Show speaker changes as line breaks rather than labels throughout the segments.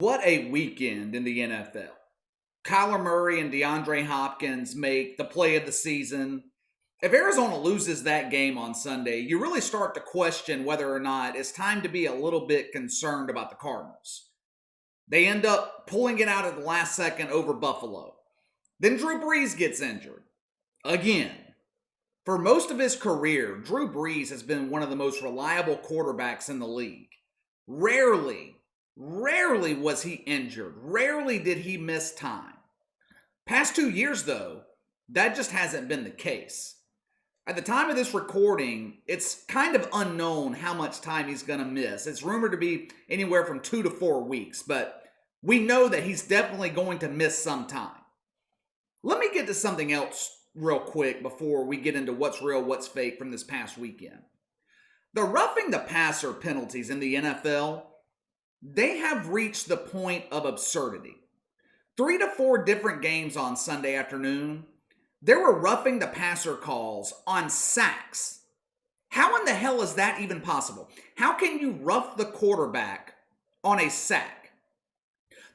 What a weekend in the NFL. Kyler Murray and DeAndre Hopkins make the play of the season. If Arizona loses that game on Sunday, you really start to question whether or not it's time to be a little bit concerned about the Cardinals. They end up pulling it out at the last second over Buffalo. Then Drew Brees gets injured. Again. For most of his career, Drew Brees has been one of the most reliable quarterbacks in the league. Rarely was he injured. Rarely did he miss time. Past 2 years, though, that just hasn't been the case. At the time of this recording, it's kind of unknown how much time he's going to miss. It's rumored to be anywhere from 2 to 4 weeks, but we know that he's definitely going to miss some time. Let me get to something else real quick before we get into what's real, what's fake from this past weekend. The roughing the passer penalties in the NFL, they have reached the point of absurdity. 3 to 4 different games on Sunday afternoon, there were roughing the passer calls on sacks. How in the hell is that even possible? How can you rough the quarterback on a sack?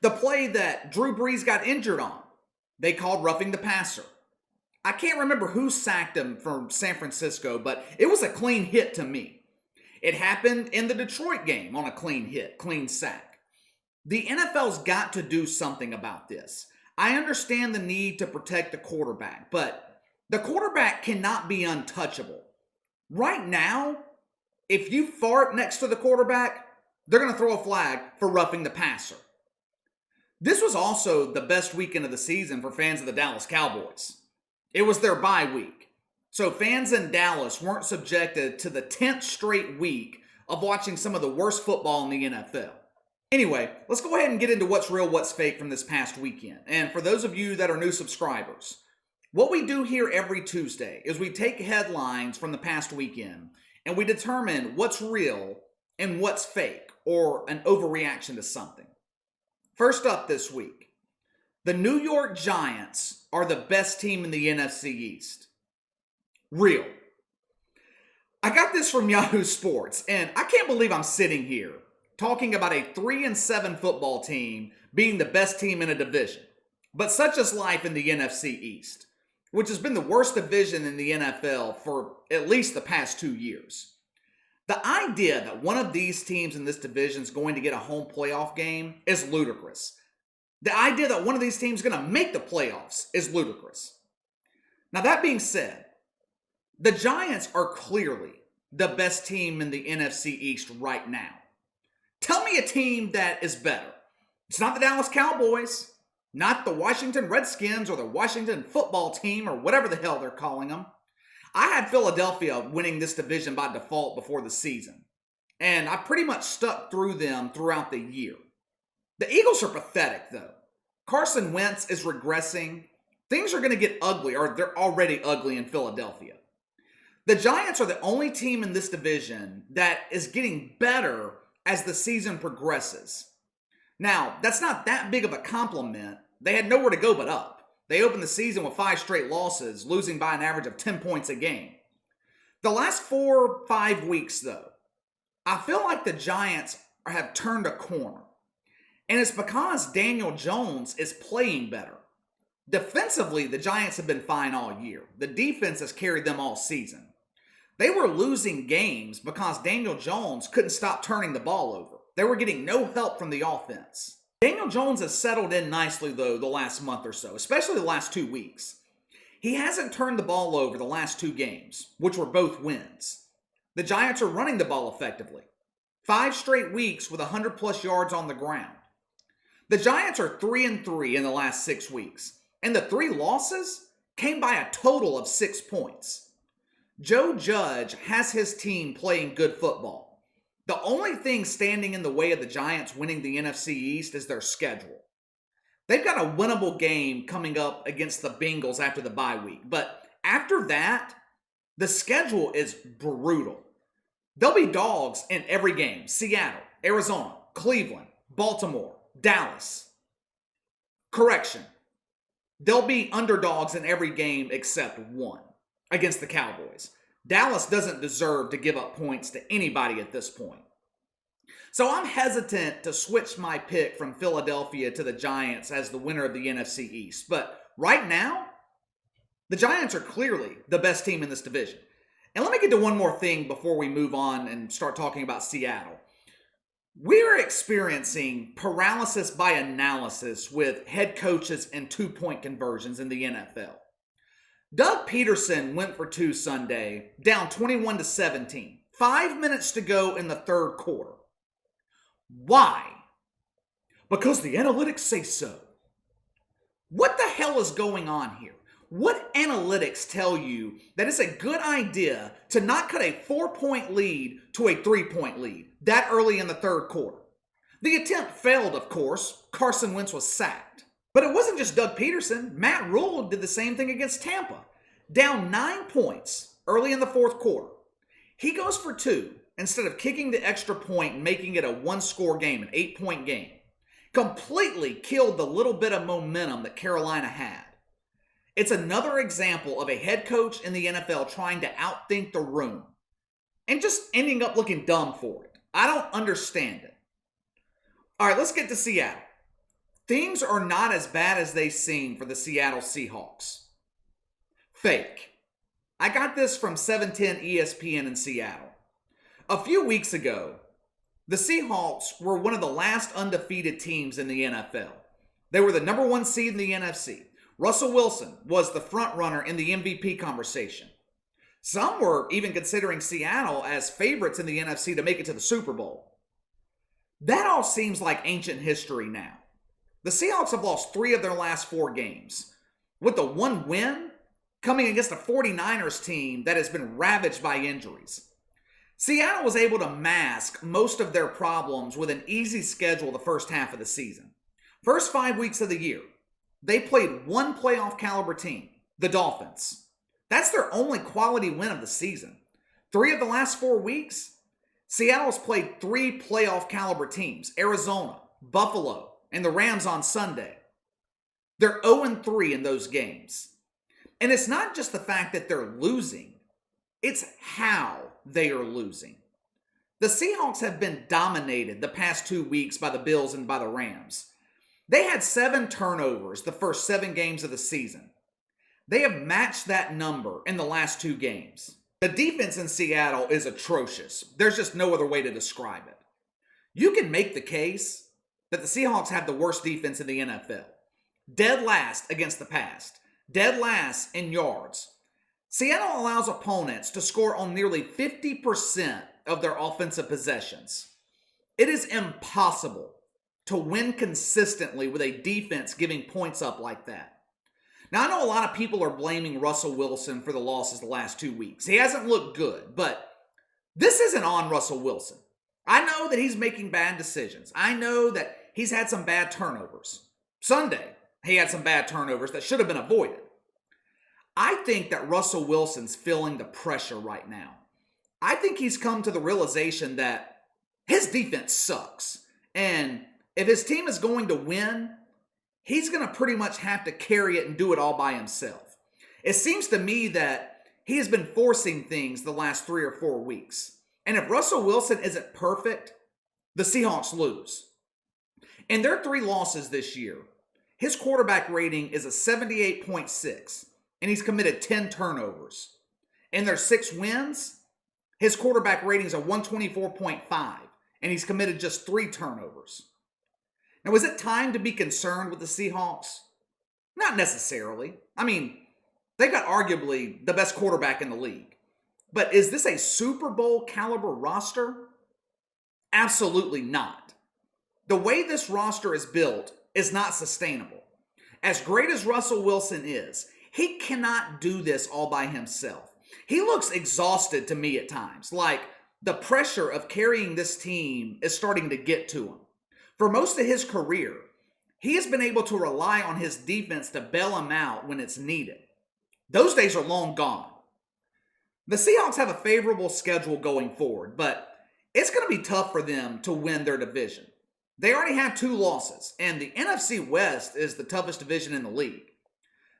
The play that Drew Brees got injured on, they called roughing the passer. I can't remember who sacked him from San Francisco, but it was a clean hit to me. It happened in the Detroit game on a clean hit, clean sack. The NFL's got to do something about this. I understand the need to protect the quarterback, but the quarterback cannot be untouchable. Right now, if you fart next to the quarterback, they're going to throw a flag for roughing the passer. This was also the best weekend of the season for fans of the Dallas Cowboys. It was their bye week. So fans in Dallas weren't subjected to the 10th straight week of watching some of the worst football in the NFL. Anyway, let's go ahead and get into what's real, what's fake from this past weekend. And for those of you that are new subscribers, what we do here every Tuesday is we take headlines from the past weekend and we determine what's real and what's fake or an overreaction to something. First up this week, the New York Giants are the best team in the NFC East. Real. I got this from Yahoo Sports, and I can't believe I'm sitting here talking about a 3-7 football team being the best team in a division. But such is life in the NFC East, which has been the worst division in the NFL for at least the past 2 years. The idea that one of these teams in this division is going to get a home playoff game is ludicrous. The idea that one of these teams is going to make the playoffs is ludicrous. Now, that being said, the Giants are clearly the best team in the NFC East right now. Tell me a team that is better. It's not the Dallas Cowboys, not the Washington Redskins or the Washington football team or whatever the hell they're calling them. I had Philadelphia winning this division by default before the season, and I pretty much stuck through them throughout the year. The Eagles are pathetic, though. Carson Wentz is regressing. Things are going to get ugly, or they're already ugly in Philadelphia. The Giants are the only team in this division that is getting better as the season progresses. Now, that's not that big of a compliment. They had nowhere to go but up. They opened the season with 5 straight losses, losing by an average of 10 points a game. The last 4 or 5 weeks, though, I feel like the Giants have turned a corner. And it's because Daniel Jones is playing better. Defensively, the Giants have been fine all year. The defense has carried them all season. They were losing games because Daniel Jones couldn't stop turning the ball over. They were getting no help from the offense. Daniel Jones has settled in nicely, though, the last month or so, especially the last 2 weeks. He hasn't turned the ball over the last 2 games, which were both wins. The Giants are running the ball effectively. 5 straight weeks with 100-plus yards on the ground. The Giants are 3-3 in the last 6 weeks, and the 3 losses came by a total of 6 points. Joe Judge has his team playing good football. The only thing standing in the way of the Giants winning the NFC East is their schedule. They've got a winnable game coming up against the Bengals after the bye week, but after that, the schedule is brutal. There'll be dogs in every game. Seattle, Arizona, Cleveland, Baltimore, Dallas. Correction. There'll be underdogs in every game except one against the Cowboys. Dallas doesn't deserve to give up points to anybody at this point. So I'm hesitant to switch my pick from Philadelphia to the Giants as the winner of the NFC East. But right now, the Giants are clearly the best team in this division. And let me get to one more thing before we move on and start talking about Seattle. We're experiencing paralysis by analysis with head coaches and two-point conversions in the NFL. Doug Peterson went for two Sunday, down 21-17. 5 minutes to go in the third quarter. Why? Because the analytics say so. What the hell is going on here? What analytics tell you that it's a good idea to not cut a 4-point lead to a 3-point lead that early in the third quarter? The attempt failed, of course. Carson Wentz was sacked. But it wasn't just Doug Peterson. Matt Rule did the same thing against Tampa. Down 9 points early in the fourth quarter. He goes for two instead of kicking the extra point and making it a one-score game, an 8-point game. Completely killed the little bit of momentum that Carolina had. It's another example of a head coach in the NFL trying to outthink the room and just ending up looking dumb for it. I don't understand it. All right, let's get to Seattle. Things are not as bad as they seem for the Seattle Seahawks. Fake. I got this from 710 ESPN in Seattle. A few weeks ago, the Seahawks were one of the last undefeated teams in the NFL. They were the number one seed in the NFC. Russell Wilson was the front runner in the MVP conversation. Some were even considering Seattle as favorites in the NFC to make it to the Super Bowl. That all seems like ancient history now. The Seahawks have lost 3 of their last 4 games, with the one win coming against a 49ers team that has been ravaged by injuries. Seattle was able to mask most of their problems with an easy schedule the first half of the season. First 5 weeks of the year, they played one playoff caliber team, the Dolphins. That's their only quality win of the season. 3 of the last 4 weeks, Seattle's played 3 playoff caliber teams, Arizona, Buffalo, and the Rams on Sunday. They're 0-3 in those games. And it's not just the fact that they're losing, it's how they are losing. The Seahawks have been dominated the past 2 weeks by the Bills and by the Rams. They had 7 turnovers the first 7 games of the season. They have matched that number in the last 2 games. The defense in Seattle is atrocious. There's just no other way to describe it. You can make the case that the Seahawks have the worst defense in the NFL. Dead last against the pass. Dead last in yards. Seattle allows opponents to score on nearly 50% of their offensive possessions. It is impossible to win consistently with a defense giving points up like that. Now, I know a lot of people are blaming Russell Wilson for the losses the last 2 weeks. He hasn't looked good, but this isn't on Russell Wilson. I know that he's making bad decisions. I know that he's had some bad turnovers. Sunday, he had some bad turnovers that should have been avoided. I think that Russell Wilson's feeling the pressure right now. I think he's come to the realization that his defense sucks. And if his team is going to win, he's going to pretty much have to carry it and do it all by himself. It seems to me that he has been forcing things the last 3 or 4 weeks. And if Russell Wilson isn't perfect, the Seahawks lose. In their 3 losses this year, his quarterback rating is a 78.6, and he's committed 10 turnovers. In their 6 wins, his quarterback rating is a 124.5, and he's committed just 3 turnovers. Now, is it time to be concerned with the Seahawks? Not necessarily. I mean, they've got arguably the best quarterback in the league. But is this a Super Bowl caliber roster? Absolutely not. The way this roster is built is not sustainable. As great as Russell Wilson is, he cannot do this all by himself. He looks exhausted to me at times, like the pressure of carrying this team is starting to get to him. For most of his career, he has been able to rely on his defense to bail him out when it's needed. Those days are long gone. The Seahawks have a favorable schedule going forward, but it's going to be tough for them to win their division. They already have 2 losses, and the NFC West is the toughest division in the league.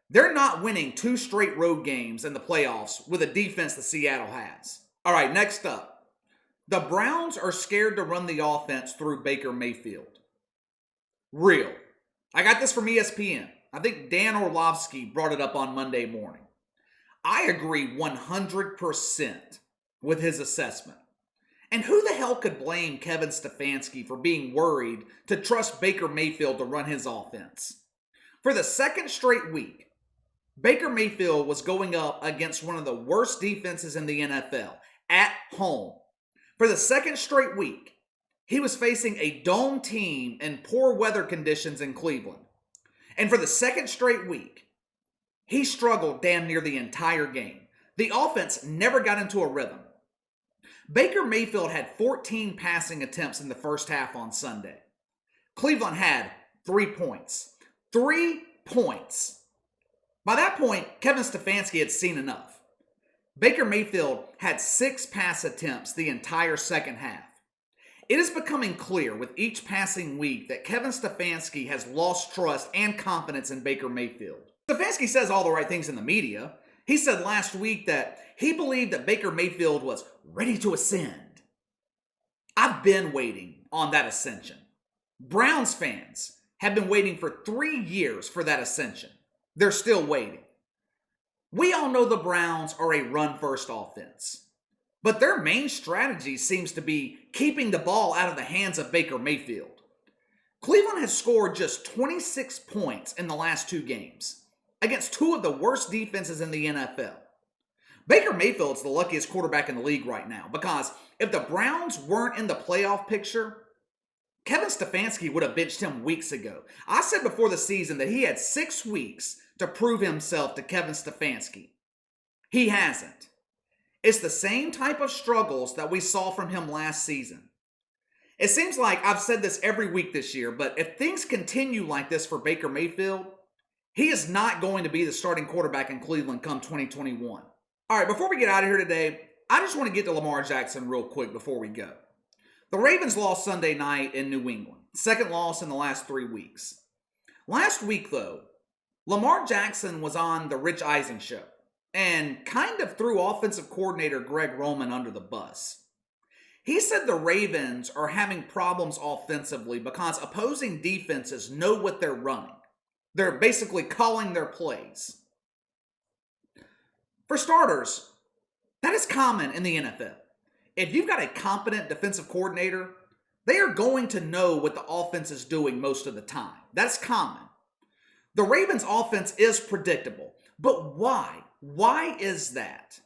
They're not winning 2 straight road games in the playoffs with a defense that Seattle has. All right, next up. The Browns are scared to run the offense through Baker Mayfield. Real. I got this from ESPN. I think Dan Orlovsky brought it up on Monday morning. I agree 100% with his assessment. And who the hell could blame Kevin Stefanski for being worried to trust Baker Mayfield to run his offense? For the second straight week, Baker Mayfield was going up against one of the worst defenses in the NFL at home. For the second straight week, he was facing a dome team in poor weather conditions in Cleveland. And for the second straight week, he struggled damn near the entire game. The offense never got into a rhythm. Baker Mayfield had 14 passing attempts in the first half on Sunday. Cleveland had 3 points. 3 points. By that point, Kevin Stefanski had seen enough. Baker Mayfield had 6 pass attempts the entire second half. It is becoming clear with each passing week that Kevin Stefanski has lost trust and confidence in Baker Mayfield. Stefanski says all the right things in the media. He said last week that he believed that Baker Mayfield was ready to ascend. I've been waiting on that ascension. Browns fans have been waiting for 3 years for that ascension. They're still waiting. We all know the Browns are a run-first offense, but their main strategy seems to be keeping the ball out of the hands of Baker Mayfield. Cleveland has scored just 26 points in the last 2 games against 2 of the worst defenses in the NFL. Baker Mayfield's the luckiest quarterback in the league right now because if the Browns weren't in the playoff picture, Kevin Stefanski would have benched him weeks ago. I said before the season that he had 6 weeks to prove himself to Kevin Stefanski. He hasn't. It's the same type of struggles that we saw from him last season. It seems like I've said this every week this year, but if things continue like this for Baker Mayfield, he is not going to be the starting quarterback in Cleveland come 2021. All right, before we get out of here today, I just want to get to Lamar Jackson real quick before we go. The Ravens lost Sunday night in New England, second loss in the last 3 weeks. Last week, though, Lamar Jackson was on the Rich Eisen show and kind of threw offensive coordinator Greg Roman under the bus. He said the Ravens are having problems offensively because opposing defenses know what they're running. They're basically calling their plays. For starters, that is common in the NFL. If you've got a competent defensive coordinator, they are going to know what the offense is doing most of the time. That's common. The Ravens' offense is predictable. But why? Why is that?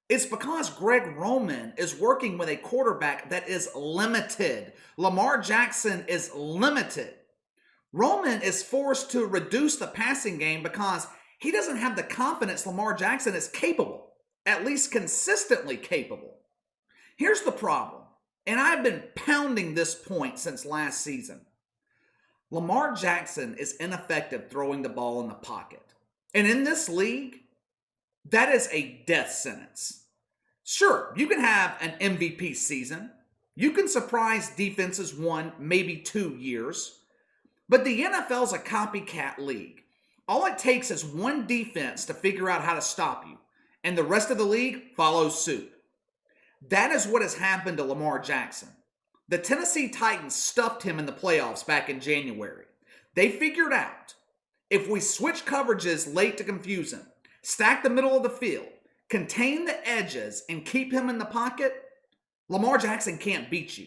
It's because Greg Roman is working with a quarterback that is limited. Lamar Jackson is limited. Roman is forced to reduce the passing game because he doesn't have the confidence Lamar Jackson is capable, at least consistently capable. Here's the problem, and I've been pounding this point since last season. Lamar Jackson is ineffective throwing the ball in the pocket. And in this league, that is a death sentence. Sure, you can have an MVP season. You can surprise defenses 1, maybe 2 years. But the NFL's a copycat league. All it takes is one defense to figure out how to stop you, and the rest of the league follows suit. That is what has happened to Lamar Jackson. The Tennessee Titans stuffed him in the playoffs back in January. They figured out if we switch coverages late to confuse him, stack the middle of the field, contain the edges, and keep him in the pocket, Lamar Jackson can't beat you.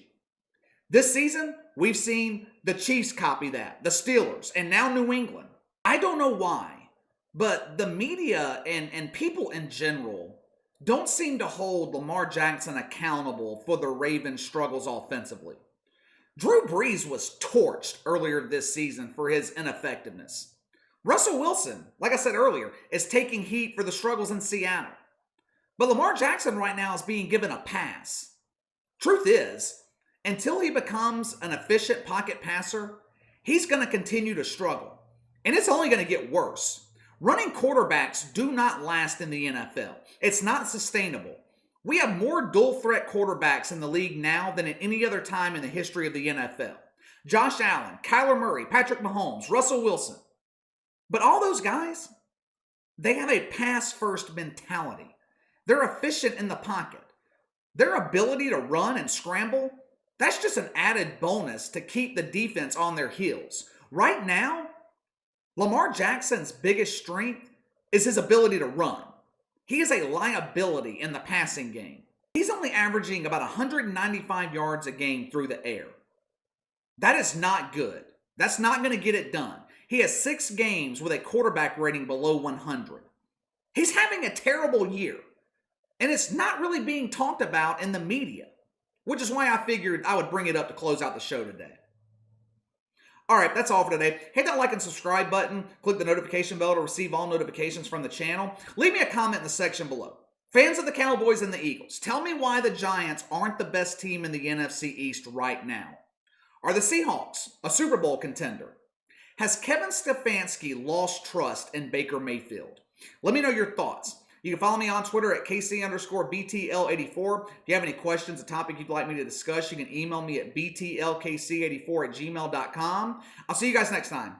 This season, we've seen the Chiefs copy that, the Steelers, and now New England. I don't know why, but the media and people in general don't seem to hold Lamar Jackson accountable for the Ravens' struggles offensively. Drew Brees was torched earlier this season for his ineffectiveness. Russell Wilson, like I said earlier, is taking heat for the struggles in Seattle. But Lamar Jackson right now is being given a pass. Truth is, until he becomes an efficient pocket passer, he's going to continue to struggle. And it's only going to get worse. Running quarterbacks do not last in the NFL. It's not sustainable. We have more dual threat quarterbacks in the league now than at any other time in the history of the NFL. Josh Allen, Kyler Murray, Patrick Mahomes, Russell Wilson. But all those guys, they have a pass-first mentality. They're efficient in the pocket. Their ability to run and scramble, that's just an added bonus to keep the defense on their heels. Right now, Lamar Jackson's biggest strength is his ability to run. He is a liability in the passing game. He's only averaging about 195 yards a game through the air. That is not good. That's not going to get it done. He has 6 games with a quarterback rating below 100. He's having a terrible year, and it's not really being talked about in the media, which is why I figured I would bring it up to close out the show today. All right, that's all for today. Hit that like and subscribe button. Click the notification bell to receive all notifications from the channel. Leave me a comment in the section below. Fans of the Cowboys and the Eagles, tell me why the Giants aren't the best team in the NFC East right now. Are the Seahawks a Super Bowl contender? Has Kevin Stefanski lost trust in Baker Mayfield? Let me know your thoughts. You can follow me on Twitter at KC_BTL84. If you have any questions, a topic you'd like me to discuss, you can email me at BTLKC84@gmail.com. I'll see you guys next time.